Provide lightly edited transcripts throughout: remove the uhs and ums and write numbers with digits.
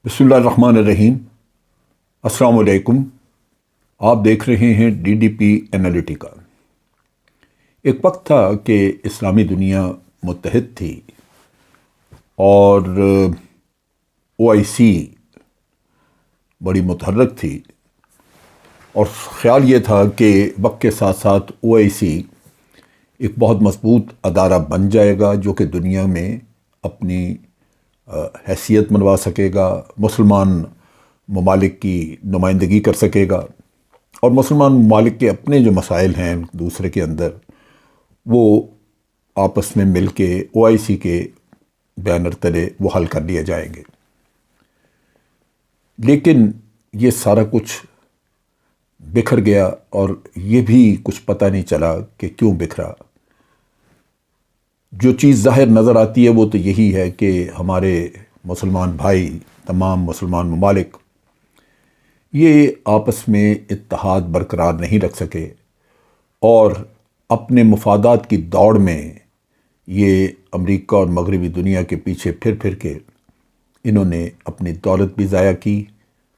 بسم اللہ الرحمن الرحیم۔ السلام علیکم۔ آپ دیکھ رہے ہیں ڈی ڈی پی انالیٹیکا۔ ایک وقت تھا کہ اسلامی دنیا متحد تھی اور او آئی سی بڑی متحرک تھی، اور خیال یہ تھا کہ وقت کے ساتھ ساتھ او آئی سی ایک بہت مضبوط ادارہ بن جائے گا جو کہ دنیا میں اپنی حیثیت منوا سکے گا، مسلمان ممالک کی نمائندگی کر سکے گا، اور مسلمان ممالک کے اپنے جو مسائل ہیں دوسرے کے اندر وہ آپس میں مل کے او آئی سی کے بینر تلے وہ حل کر لیے جائیں گے۔ لیکن یہ سارا کچھ بکھر گیا، اور یہ بھی کچھ پتہ نہیں چلا کہ کیوں بکھرا۔ جو چیز ظاہر نظر آتی ہے وہ تو یہی ہے کہ ہمارے مسلمان بھائی، تمام مسلمان ممالک یہ آپس میں اتحاد برقرار نہیں رکھ سکے، اور اپنے مفادات کی دوڑ میں یہ امریکہ اور مغربی دنیا کے پیچھے پھر پھر کے انہوں نے اپنی دولت بھی ضائع کی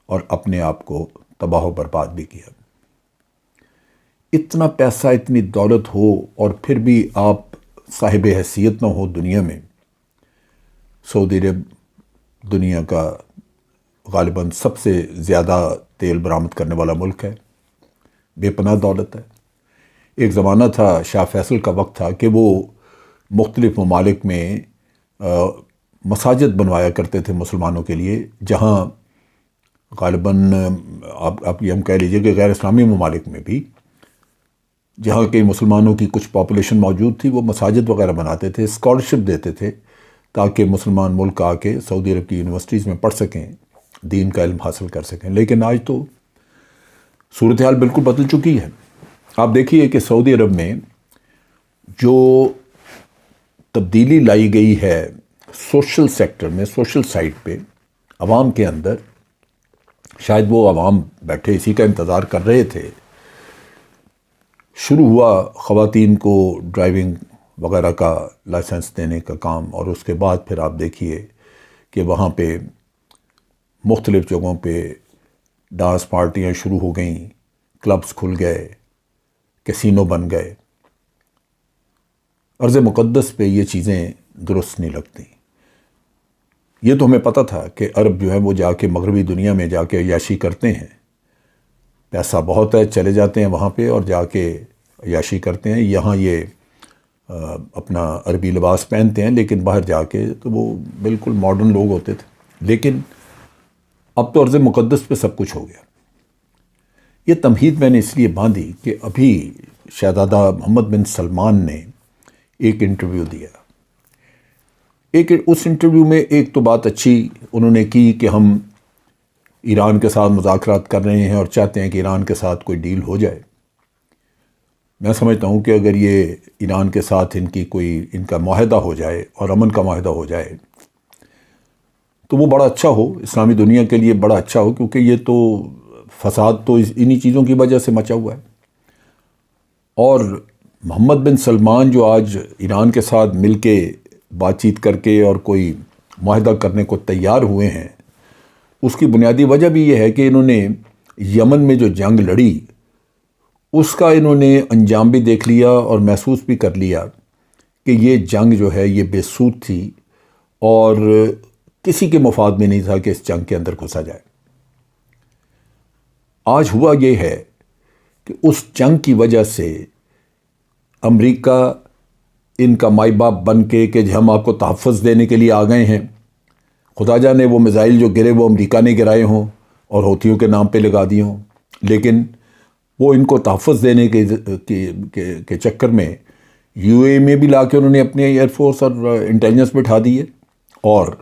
اور اپنے آپ کو تباہ و برباد بھی کیا۔ اتنا پیسہ، اتنی دولت ہو اور پھر بھی آپ صاحب حیثیت نہ ہو دنیا میں۔ سعودی عرب دنیا کا غالباً سب سے زیادہ تیل برآمد کرنے والا ملک ہے، بے پناہ دولت ہے۔ ایک زمانہ تھا، شاہ فیصل کا وقت تھا کہ وہ مختلف ممالک میں مساجد بنوایا کرتے تھے مسلمانوں کے لیے، جہاں غالباً آپ یہ ہم کہہ لیجئے کہ غیر اسلامی ممالک میں بھی جہاں کے مسلمانوں کی کچھ پاپولیشن موجود تھی وہ مساجد وغیرہ بناتے تھے، اسکالرشپ دیتے تھے تاکہ مسلمان ملک آ کے سعودی عرب کی یونیورسٹیز میں پڑھ سکیں، دین کا علم حاصل کر سکیں۔ لیکن آج تو صورتحال بالکل بدل چکی ہے۔ آپ دیکھیے کہ سعودی عرب میں جو تبدیلی لائی گئی ہے سوشل سیکٹر میں، سوشل سائٹ پہ، عوام کے اندر، شاید وہ عوام بیٹھے اسی کا انتظار کر رہے تھے۔ شروع ہوا خواتین کو ڈرائیونگ وغیرہ کا لائسنس دینے کا کام، اور اس کے بعد پھر آپ دیکھیے کہ وہاں پہ مختلف جگہوں پہ ڈانس پارٹیاں شروع ہو گئیں، کلبز کھل گئے، کیسینو بن گئے۔ ارض مقدس پہ یہ چیزیں درست نہیں لگتی۔ یہ تو ہمیں پتہ تھا کہ عرب جو ہے وہ جا کے مغربی دنیا میں جا کے عیاشی کرتے ہیں، پیسہ بہت ہے، چلے جاتے ہیں وہاں پہ اور جا کے عیاشی کرتے ہیں۔ یہاں یہ اپنا عربی لباس پہنتے ہیں، لیکن باہر جا کے تو وہ بالکل ماڈرن لوگ ہوتے تھے۔ لیکن اب تو عرض مقدس پہ سب کچھ ہو گیا۔ یہ تمہید میں نے اس لیے باندھی کہ ابھی شہزادہ محمد بن سلمان نے ایک انٹرویو دیا۔ اس انٹرویو میں ایک تو بات اچھی انہوں نے کی کہ ہم ایران کے ساتھ مذاکرات کر رہے ہیں اور چاہتے ہیں کہ ایران کے ساتھ کوئی ڈیل ہو جائے۔ میں سمجھتا ہوں کہ اگر یہ ایران کے ساتھ ان کا معاہدہ ہو جائے اور امن کا معاہدہ ہو جائے تو وہ بڑا اچھا ہو، اسلامی دنیا کے لیے بڑا اچھا ہو، کیونکہ یہ تو فساد تو انہی چیزوں کی وجہ سے مچا ہوا ہے۔ اور محمد بن سلمان جو آج ایران کے ساتھ مل کے بات چیت کر کے اور کوئی معاہدہ کرنے کو تیار ہوئے ہیں، اس کی بنیادی وجہ بھی یہ ہے کہ انہوں نے یمن میں جو جنگ لڑی اس کا انہوں نے انجام بھی دیکھ لیا اور محسوس بھی کر لیا کہ یہ جنگ جو ہے یہ بے سود تھی، اور کسی کے مفاد میں نہیں تھا کہ اس جنگ کے اندر گھسا جائے۔ آج ہوا یہ ہے کہ اس جنگ کی وجہ سے امریکہ ان کا مائی باپ بن کے کہ ہم آپ کو تحفظ دینے کے لیے آ گئے ہیں، خدا جانے وہ میزائل جو گرے وہ امریکہ نے گرائے ہوں اور ہوتھیوں کے نام پہ لگا دیے ہوں، لیکن وہ ان کو تحفظ دینے کے چکر میں یو اے میں بھی لا کے انہوں نے اپنے ایئر فورس اور انٹیلیجنس بٹھا دی ہے، اور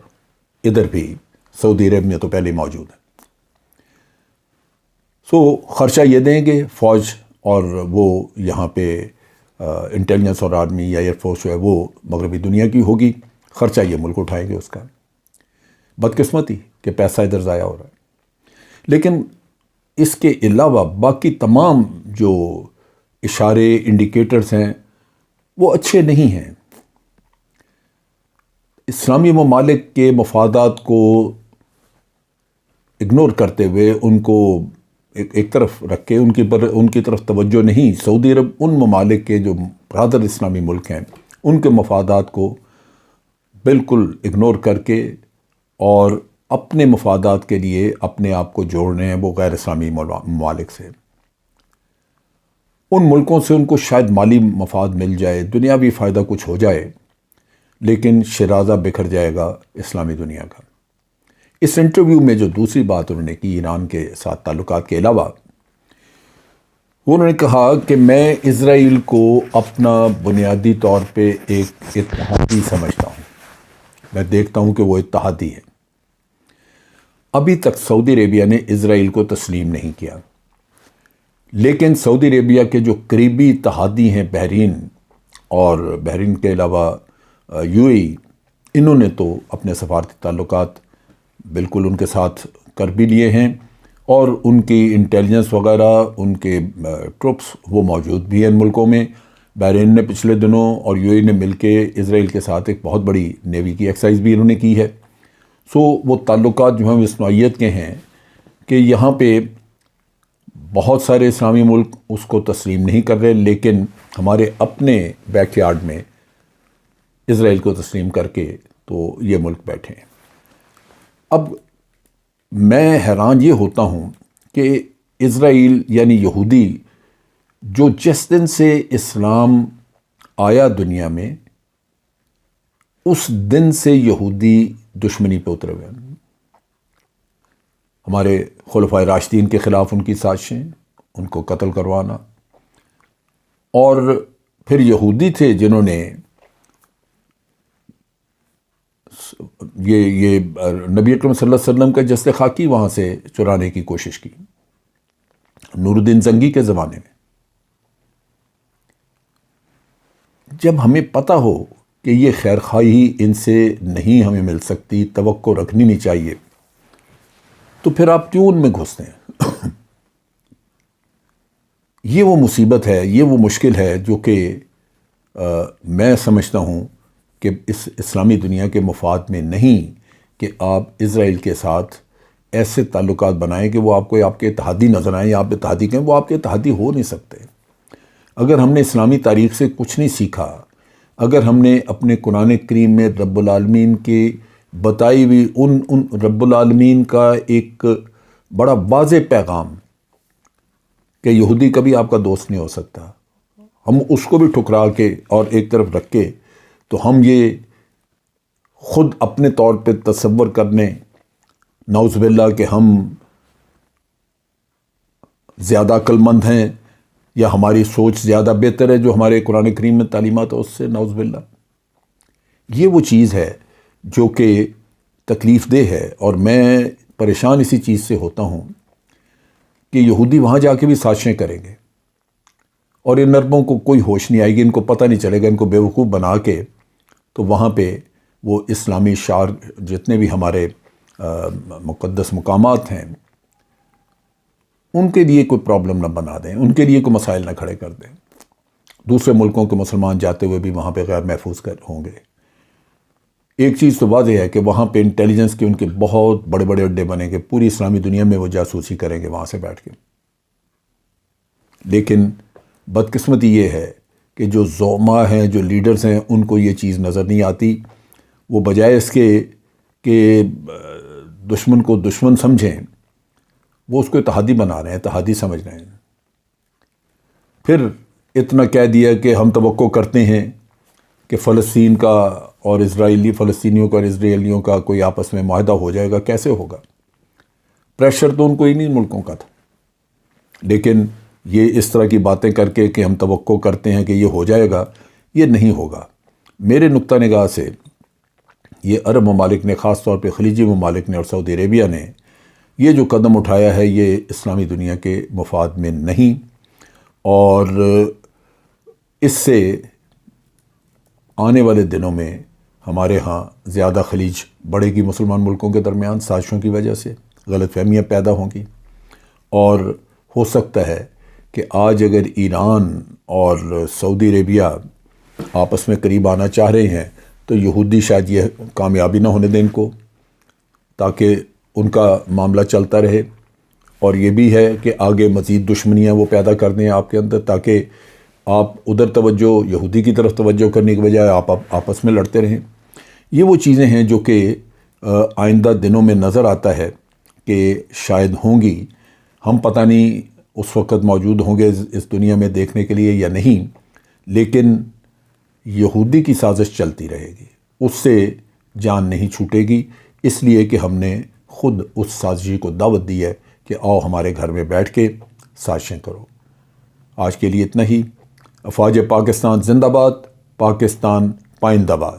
ادھر بھی سعودی عرب میں تو پہلے موجود ہے۔ خرچہ یہ دیں گے فوج، اور وہ یہاں پہ انٹیلیجنس اور آرمی یا ایئر فورس جو ہے وہ مغربی دنیا کی ہوگی، خرچہ یہ ملک اٹھائیں گے اس کا۔ بدقسمتی کہ پیسہ ادھر ضائع ہو رہا ہے۔ لیکن اس کے علاوہ باقی تمام جو اشارے، انڈیکیٹرز ہیں وہ اچھے نہیں ہیں۔ اسلامی ممالک کے مفادات کو اگنور کرتے ہوئے ان کو ایک طرف رکھ کے ان کی طرف توجہ نہیں، سعودی عرب ان ممالک کے جو برادر اسلامی ملک ہیں ان کے مفادات کو بالکل اگنور کر کے اور اپنے مفادات کے لیے اپنے آپ کو جوڑ رہے ہیں وہ غیر اسلامی ممالک سے۔ ان ملکوں سے ان کو شاید مالی مفاد مل جائے، دنیاوی فائدہ کچھ ہو جائے، لیکن شیرازہ بکھر جائے گا اسلامی دنیا کا۔ اس انٹرویو میں جو دوسری بات انہوں نے کی ایران کے ساتھ تعلقات کے علاوہ، انہوں نے کہا کہ میں اسرائیل کو اپنا بنیادی طور پہ ایک اتحادی سمجھتا ہوں، میں دیکھتا ہوں کہ وہ اتحادی ہے۔ ابھی تک سعودی عربیہ نے اسرائیل کو تسلیم نہیں کیا، لیکن سعودی عربیہ کے جو قریبی اتحادی ہیں بحرین اور بحرین کے علاوہ یو اے ای، انہوں نے تو اپنے سفارتی تعلقات بالکل ان کے ساتھ کر بھی لیے ہیں، اور ان کی انٹیلیجنس وغیرہ، ان کے ٹروپس وہ موجود بھی ہیں ان ملکوں میں۔ بحرین نے پچھلے دنوں اور یو اے ای نے مل کے اسرائیل کے ساتھ ایک بہت بڑی نیوی کی ایکسرسائز بھی انہوں نے کی ہے۔ سو وہ تعلقات جو ہیں اس نوعیت کے ہیں کہ یہاں پہ بہت سارے اسلامی ملک اس کو تسلیم نہیں کر رہے، لیکن ہمارے اپنے بیک یارڈ میں اسرائیل کو تسلیم کر کے تو یہ ملک بیٹھے ہیں۔ اب میں حیران یہ ہوتا ہوں کہ اسرائیل یعنی یہودی جو جس دن سے اسلام آیا دنیا میں، اس دن سے یہودی دشمنی پہ اترے ہوئے ہیں۔ ہمارے خلفائے راشدین کے خلاف ان کی سازشیں، ان کو قتل کروانا، اور پھر یہودی تھے جنہوں نے یہ نبی اکرم صلی اللہ علیہ وسلم کا جسد خاکی وہاں سے چرانے کی کوشش کی نور الدین زنگی کے زمانے میں۔ جب ہمیں پتہ ہو کہ یہ خیر خواہی ان سے نہیں ہمیں مل سکتی، توقع رکھنی نہیں چاہیے، تو پھر آپ کیوں ان میں گھستے ہیں؟ یہ وہ مصیبت ہے، یہ وہ مشکل ہے جو کہ میں سمجھتا ہوں کہ اس اسلامی دنیا کے مفاد میں نہیں کہ آپ اسرائیل کے ساتھ ایسے تعلقات بنائیں کہ وہ آپ کو آپ کے اتحادی نظر آئیں یا آپ اتحادی کہیں، وہ آپ کے اتحادی ہو نہیں سکتے۔ اگر ہم نے اسلامی تاریخ سے کچھ نہیں سیکھا، اگر ہم نے اپنے قرآن کریم میں رب العالمین کی بتائی ہوئی ان رب العالمین کا ایک بڑا واضح پیغام کہ یہودی کبھی آپ کا دوست نہیں ہو سکتا، ہم اس کو بھی ٹھکرا کے اور ایک طرف رکھ کے تو ہم یہ خود اپنے طور پہ تصور کرنے نعوذ باللہ کہ ہم زیادہ عقل مند ہیں یا ہماری سوچ زیادہ بہتر ہے جو ہمارے قرآن کریم میں تعلیمات ہے اس سے، نعوذ باللہ، یہ وہ چیز ہے جو کہ تکلیف دہ ہے۔ اور میں پریشان اسی چیز سے ہوتا ہوں کہ یہودی وہاں جا کے بھی سازشیں کریں گے اور ان عربوں کو کوئی ہوش نہیں آئے گی، ان کو پتہ نہیں چلے گا، ان کو بیوقوف بنا کے تو وہاں پہ وہ اسلامی شعار جتنے بھی ہمارے مقدس مقامات ہیں ان کے لیے کوئی پرابلم نہ بنا دیں، ان کے لیے کوئی مسائل نہ کھڑے کر دیں۔ دوسرے ملکوں کے مسلمان جاتے ہوئے بھی وہاں پہ غیر محفوظ ہوں گے۔ ایک چیز تو واضح ہے کہ وہاں پہ انٹیلیجنس کے ان کے بہت بڑے بڑے اڈے بنیں گے، پوری اسلامی دنیا میں وہ جاسوسی کریں گے وہاں سے بیٹھ کے۔ لیکن بدقسمتی یہ ہے کہ جو زعما ہیں، جو لیڈرز ہیں، ان کو یہ چیز نظر نہیں آتی۔ وہ بجائے اس کے کہ دشمن کو دشمن سمجھیں، وہ اس کو اتحادی بنا رہے ہیں، اتحادی سمجھ رہے ہیں۔ پھر اتنا کہہ دیا کہ ہم توقع کرتے ہیں کہ فلسطین کا اور فلسطینیوں کا اور اسرائیلیوں کا کوئی آپس میں معاہدہ ہو جائے گا۔ کیسے ہوگا؟ پریشر تو ان کو انہی ملکوں کا تھا، لیکن یہ اس طرح کی باتیں کر کے کہ ہم توقع کرتے ہیں کہ یہ ہو جائے گا، یہ نہیں ہوگا۔ میرے نقطہ نگاہ سے یہ عرب ممالک نے، خاص طور پہ خلیجی ممالک نے اور سعودی عربیہ نے یہ جو قدم اٹھایا ہے، یہ اسلامی دنیا کے مفاد میں نہیں، اور اس سے آنے والے دنوں میں ہمارے ہاں زیادہ خلیج بڑھے گی مسلمان ملکوں کے درمیان، سازشوں کی وجہ سے غلط فہمیاں پیدا ہوں گی، اور ہو سکتا ہے کہ آج اگر ایران اور سعودی عربیہ آپس میں قریب آنا چاہ رہے ہیں تو یہودی شاید یہ کامیابی نہ ہونے دیں ان کو، تاکہ ان کا معاملہ چلتا رہے، اور یہ بھی ہے کہ آگے مزید دشمنیاں وہ پیدا کر دیں آپ کے اندر، تاکہ آپ ادھر توجہ یہودی کی طرف توجہ کرنے کے بجائے آپ آپس میں لڑتے رہیں۔ یہ وہ چیزیں ہیں جو کہ آئندہ دنوں میں نظر آتا ہے کہ شاید ہوں گی۔ ہم پتہ نہیں اس وقت موجود ہوں گے اس دنیا میں دیکھنے کے لیے یا نہیں، لیکن یہودی کی سازش چلتی رہے گی، اس سے جان نہیں چھوٹے گی، اس لیے کہ ہم نے خود اس سازشی کو دعوت دی ہے کہ آؤ ہمارے گھر میں بیٹھ کے سازشیں کرو۔ آج کے لیے اتنا ہی۔ افواج پاکستان زندہ باد، پاکستان پائندہ باد۔